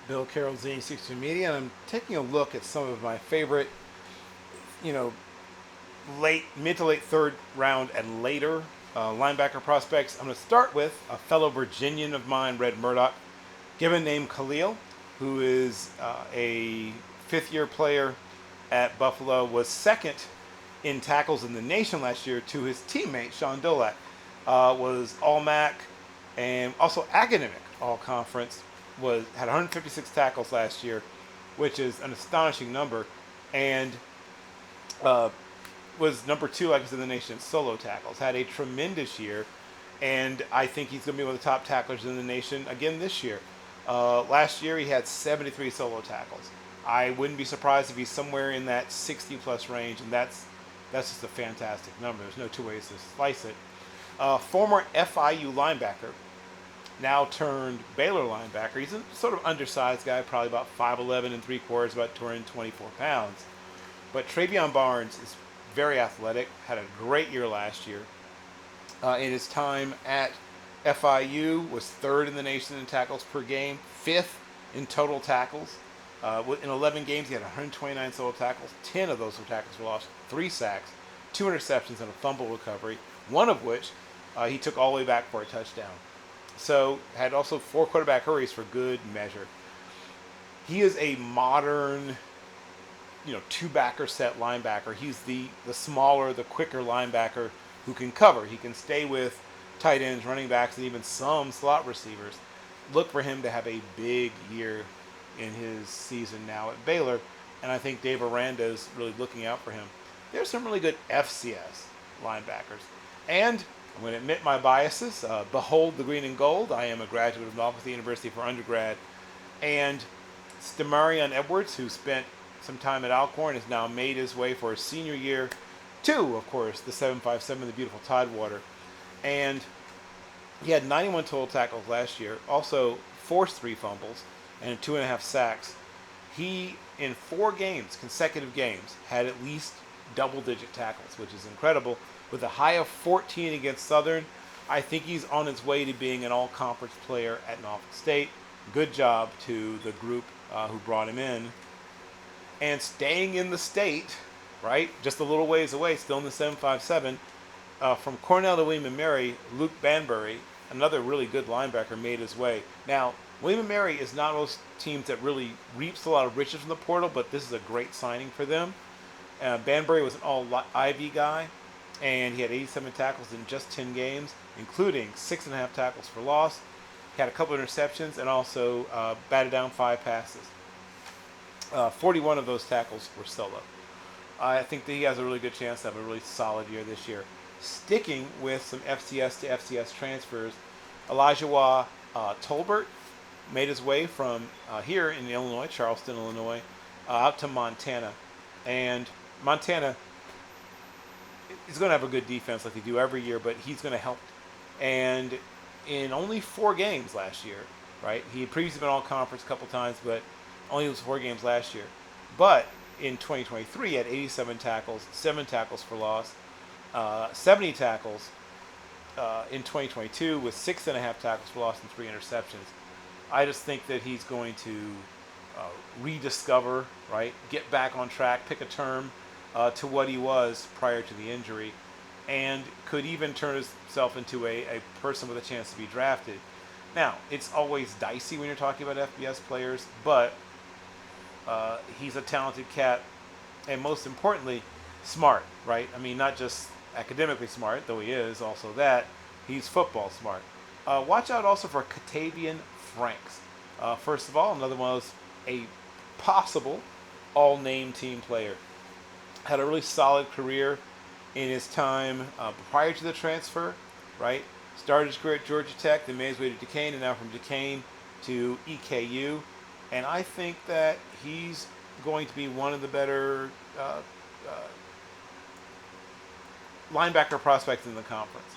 Bill Carroll, Z62 Media, and I'm taking a look at some of my favorite, you know, mid to late third round and later linebacker prospects. I'm going to start with a fellow Virginian of mine, Red Murdock, given name Khalil, who is a fifth-year player at Buffalo, was second in tackles in the nation last year to his teammate Sean Dolak. Was All MAC and also academic All Conference. Had 156 tackles last year, which is an astonishing number, and was number two, like I said, in the nation in solo tackles. Had a tremendous year, and I think he's going to be one of the top tacklers in the nation again this year. Last year he had 73 solo tackles. I wouldn't be surprised if he's somewhere in that 60-plus range, and that's just a fantastic number. There's no two ways to slice it. Former FIU linebacker, now turned Baylor linebacker. He's a sort of undersized guy, probably about 5'11 and 3/4, about 224 pounds. But Travion Barnes is very athletic, had a great year last year. In his time at FIU, was third in the nation in tackles per game, fifth in total tackles. In 11 games, he had 129 solo tackles. 10 of those tackles were lost, 3 sacks, 2 interceptions, and a fumble recovery, one of which he took all the way back for a touchdown. So had also 4 quarterback hurries for good measure. He is a modern, two-backer set linebacker. He's the smaller, the quicker linebacker who can cover. He can stay with tight ends, running backs, and even some slot receivers. Look for him to have a big year in his season now at Baylor, and I think Dave Aranda's really looking out for him. There's some really good FCS linebackers. And I'm going to admit my biases. Behold the green and gold. I am a graduate of Norfolk University for undergrad. And Stamarion Edwards, who spent some time at Alcorn, has now made his way for his senior year to, of course, the 757, the beautiful Tidewater. And he had 91 total tackles last year, also forced 3 fumbles and 2.5 sacks. He, in 4 games, consecutive games, had at least double-digit tackles, which is incredible. With a high of 14 against Southern, I think he's on his way to being an all-conference player at Norfolk State. Good job to the group who brought him in. And staying in the state, right, just a little ways away, still in the 757, from Cornell to William & Mary, Luke Banbury, another really good linebacker, made his way. Now, William & Mary is not one of those teams that really reaps a lot of riches from the portal, but this is a great signing for them. Banbury was an all-Ivy guy, and he had 87 tackles in just 10 games, including 6.5 tackles for loss. He had a couple of interceptions and also batted down 5 passes. 41 of those tackles were solo. I think that he has a really good chance to have a really solid year this year. Sticking with some FCS to FCS transfers, Elijah Tolbert made his way from here in Illinois, Charleston, Illinois, out to Montana. And Montana is going to have a good defense like they do every year, but he's going to help. And in only 4 games last year, right? He had previously been all-conference a couple times, but only was 4 games last year. But in 2023, he had 87 tackles, 7 tackles for loss, 70 tackles in 2022 with 6.5 tackles for loss and 3 interceptions. I just think that he's going to rediscover, right, get back on track, pick a term to what he was prior to the injury, and could even turn himself into a person with a chance to be drafted. Now, it's always dicey when you're talking about FBS players, but he's a talented cat, and most importantly, smart, right? I mean, not just academically smart, though he is also that, he's football smart. Watch out also for Katavian Franks. First of all, another one was a possible all-name team player. Had a really solid career in his time prior to the transfer, right? Started his career at Georgia Tech, then made his way to Duquesne, and now from Duquesne to EKU. And I think that he's going to be one of the better linebacker prospects in the conference.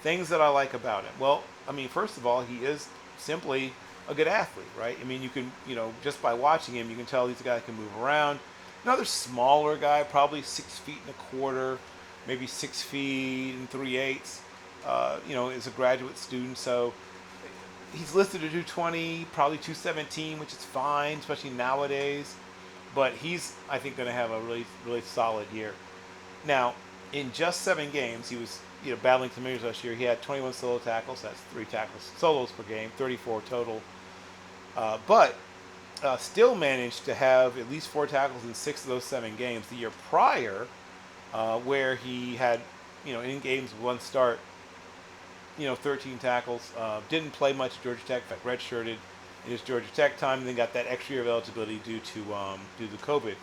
Things that I like about him. Well, I mean, first of all, he is simply a good athlete, right? I mean, you can, just by watching him, you can tell he's a guy that can move around. Another smaller guy, probably 6 feet and a quarter, maybe 6 feet and 3/8. Is a graduate student, so He's listed at 220, probably 217, which is fine, especially nowadays. But he's, I think, going to have a really, really solid year. Now, in just 7 games, he was battling some injuries last year. He had 21 solo tackles. That's 3 tackles solos per game, 34 total. But still managed to have at least 4 tackles in 6 of those 7 games. The year prior, where he had in games with one start, 13 tackles. Didn't play much at Georgia Tech. In fact, redshirted in his Georgia Tech time, and then got that extra year of eligibility due to COVID.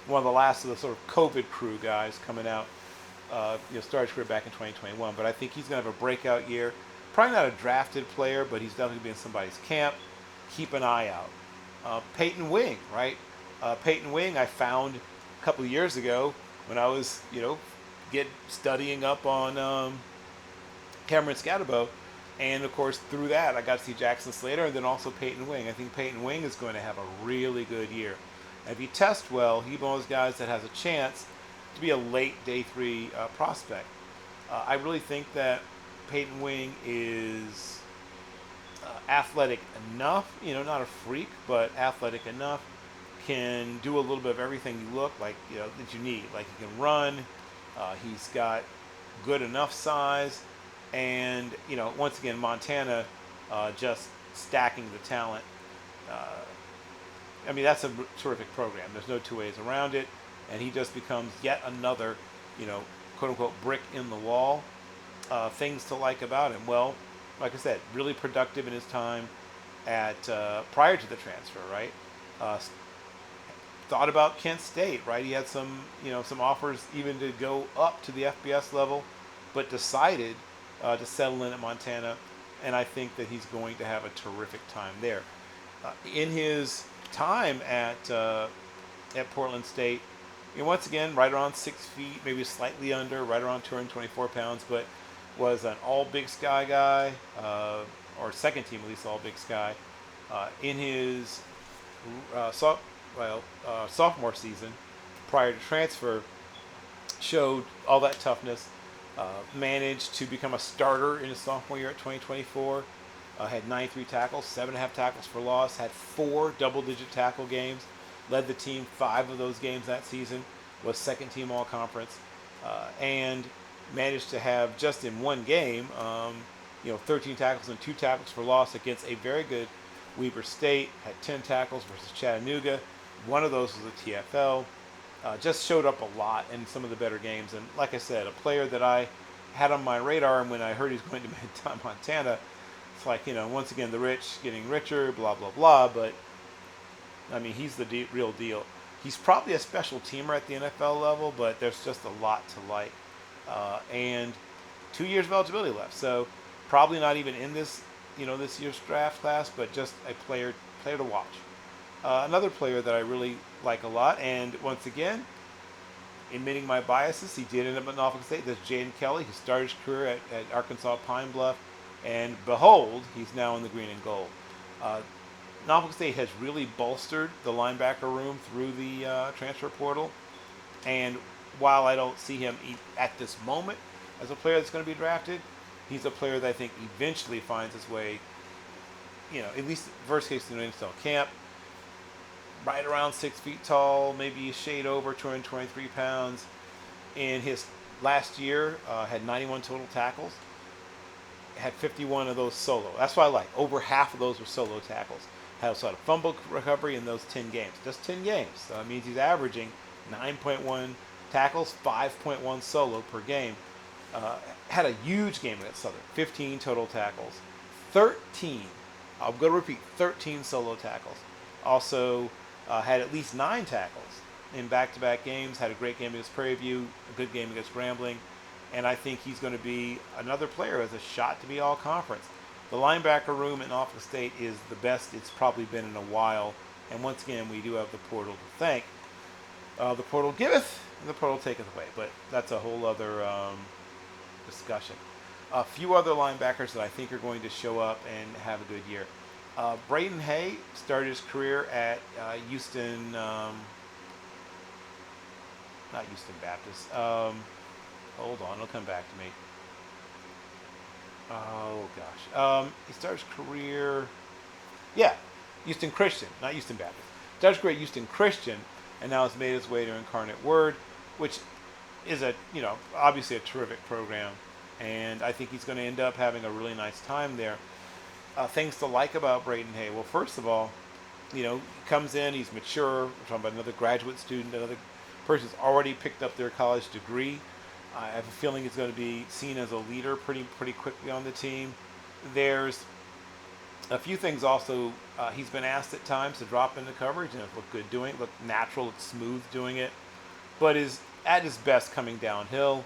One of the last of the sort of COVID crew guys coming out. Started his career back in 2021. But I think he's going to have a breakout year. Probably not a drafted player, but he's definitely be in somebody's camp. Keep an eye out. Peyton Wing, right? Peyton Wing, I found a couple of years ago when I was, studying up on Cameron Scatterbo, and of course through that I got to see Jackson Slater and then also Peyton Wing. I think Peyton Wing is going to have a really good year. And if he tests well, he's one of those guys that has a chance to be a late day 3 prospect. I really think that Peyton Wing is athletic enough, not a freak, but athletic enough, can do a little bit of everything you look like, that you need. Like he can run, he's got good enough size, and once again, Montana just stacking the talent. I mean, that's a terrific program. There's no two ways around it, and he just becomes yet another, quote unquote, brick in the wall. Things to like about him. Well, like I said, really productive in his time at prior to the transfer, right? Thought about Kent State, right? He had some offers even to go up to the FBS level, but decided to settle in at Montana, and I think that he's going to have a terrific time there. In his time at Portland State, once again, right around 6 feet, maybe slightly under, right around 224 pounds, but was an all Big Sky guy, or second team at least all Big Sky. In his sophomore season, prior to transfer, showed all that toughness. Managed to become a starter in his sophomore year at 2024. Had 93 tackles, 7.5 tackles for loss. Had 4 double-digit tackle games. Led the team 5 of those games that season. Was second team all-conference. And managed to have just in one game, 13 tackles and 2 tackles for loss against a very good Weber State. Had 10 tackles versus Chattanooga. One of those was a TFL. Just showed up a lot in some of the better games. And like I said, a player that I had on my radar, and when I heard he's going to Montana, it's like, once again, the rich getting richer, blah, blah, blah. But, I mean, he's the real deal. He's probably a special teamer at the NFL level, but there's just a lot to like. And 2 years of eligibility left. So probably not even in this, this year's draft class, but just a player to watch. Another player that I really like a lot, and once again, admitting my biases, he did end up at Norfolk State. That's Jaden Kelly. He started his career at Arkansas Pine Bluff, and behold, he's now in the green and gold. Norfolk State has really bolstered the linebacker room through the transfer portal, and while I don't see him at this moment as a player that's going to be drafted, he's a player that I think eventually finds his way, at least worst case in the NFL camp. Right around 6 feet tall, maybe a shade over 223 pounds. In his last year, had 91 total tackles. Had 51 of those solo. That's what I like. Over half of those were solo tackles. Had also had a fumble recovery in those 10 games. Just 10 games. So that means he's averaging 9.1 tackles, 5.1 solo per game. Had a huge game against Southern. 15 total tackles. 13, I'm going to repeat, 13 solo tackles. Also, had at least 9 tackles in back-to-back games. Had a great game against Prairie View, a good game against Grambling, and I think he's going to be another player with a shot to be all-conference. The linebacker room at Norfolk State is the best it's probably been in a while, and once again, we do have the portal to thank. The portal giveth, and the portal taketh away, but that's a whole other discussion. A few other linebackers that I think are going to show up and have a good year. Braden started his career at Houston, not Houston Baptist. Hold on, it'll come back to me. Oh gosh. He started his career. Yeah, Houston Christian, not Houston Baptist. Started his career at Houston Christian, and now has made his way to Incarnate Word, which is a obviously a terrific program, and I think he's going to end up having a really nice time there. Things to like about Braden Hay. Well, first of all, he comes in, he's mature. We're talking about another graduate student, another person who's already picked up their college degree. I have a feeling he's going to be seen as a leader pretty quickly on the team. There's a few things also. He's been asked at times to drop into coverage and it looked good doing it, looked natural, looked smooth doing it, but is at his best coming downhill.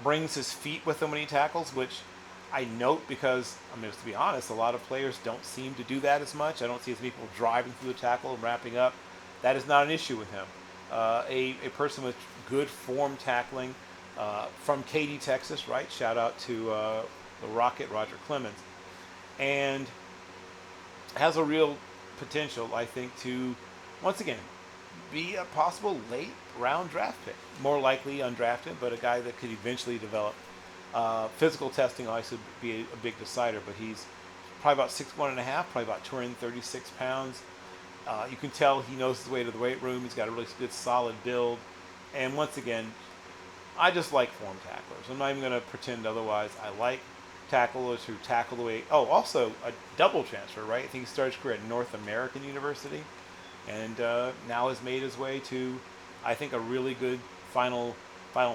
Brings his feet with him when he tackles, which I note because, to be honest, a lot of players don't seem to do that as much. I don't see as many people driving through the tackle and wrapping up. That is not an issue with him. A person with good form tackling from Katy, Texas, right? Shout out to the Rocket, Roger Clemens. And has a real potential, I think, to, once again, be a possible late round draft pick. More likely undrafted, but a guy that could eventually develop. Physical testing obviously would be a big decider, but he's probably about 6'1.5", probably about 236 pounds. You can tell he knows his way to the weight room. He's got a really good, solid build. And once again, I just like form tacklers. I'm not even going to pretend otherwise. I like tacklers who tackle the way. Oh, also a double transfer, right? I think he started his career at North American University, and now has made his way to, I think, a really good final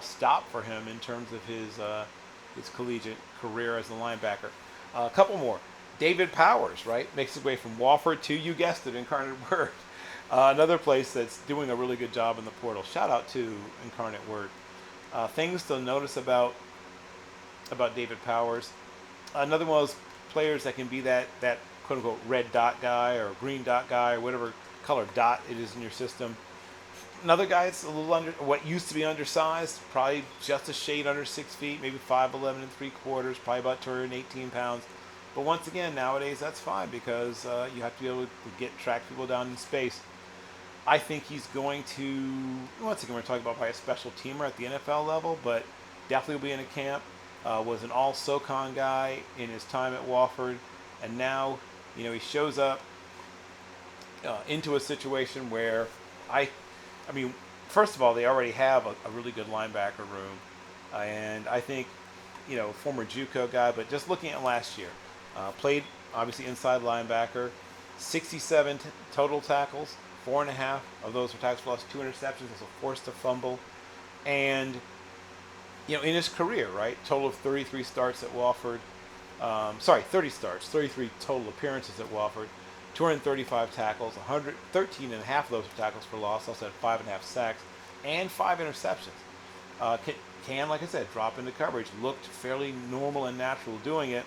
stop for him in terms of his collegiate career as a linebacker. A couple more. David Powers, right, makes his way from Wofford to, you guessed it, Incarnate Word. Another place that's doing a really good job in the portal. Shout out to Incarnate Word. Things to notice about David Powers. Another one of those players that can be that quote unquote red dot guy or green dot guy or whatever color dot it is in your system. Another guy that's a little under, what used to be undersized, probably just a shade under 6 feet, maybe 5'11 3/4, probably about 218 pounds. But once again, nowadays that's fine because you have to be able to track people down in space. I think he's going to, once again, we're talking about probably a special teamer at the NFL level, but definitely will be in a camp. Was an all SoCon guy in his time at Wofford, and now, he shows up into a situation where first of all, they already have a really good linebacker room, and I think, former JUCO guy, but just looking at last year, played obviously inside linebacker, 67 total tackles, 4.5 of those were tackles for loss, 2 interceptions, also forced a fumble, and in his career, right, total of 33 starts at Wofford, 30 starts, 33 total appearances at Wofford, 235 tackles, 113 and a half of those were tackles for loss, also had 5.5 sacks, and 5 interceptions. Can, like I said, drop into coverage, looked fairly normal and natural doing it,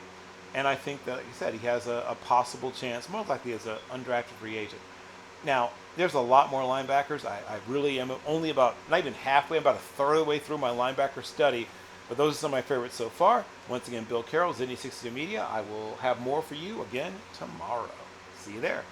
and I think that, like I said, he has a possible chance, most likely as an undrafted free agent. Now, there's a lot more linebackers. I really am only about, not even halfway, about a third of the way through my linebacker study. But those are some of my favorites so far. Once again, Bill Carroll, Zinni 62 Media. I will have more for you again tomorrow. See you there.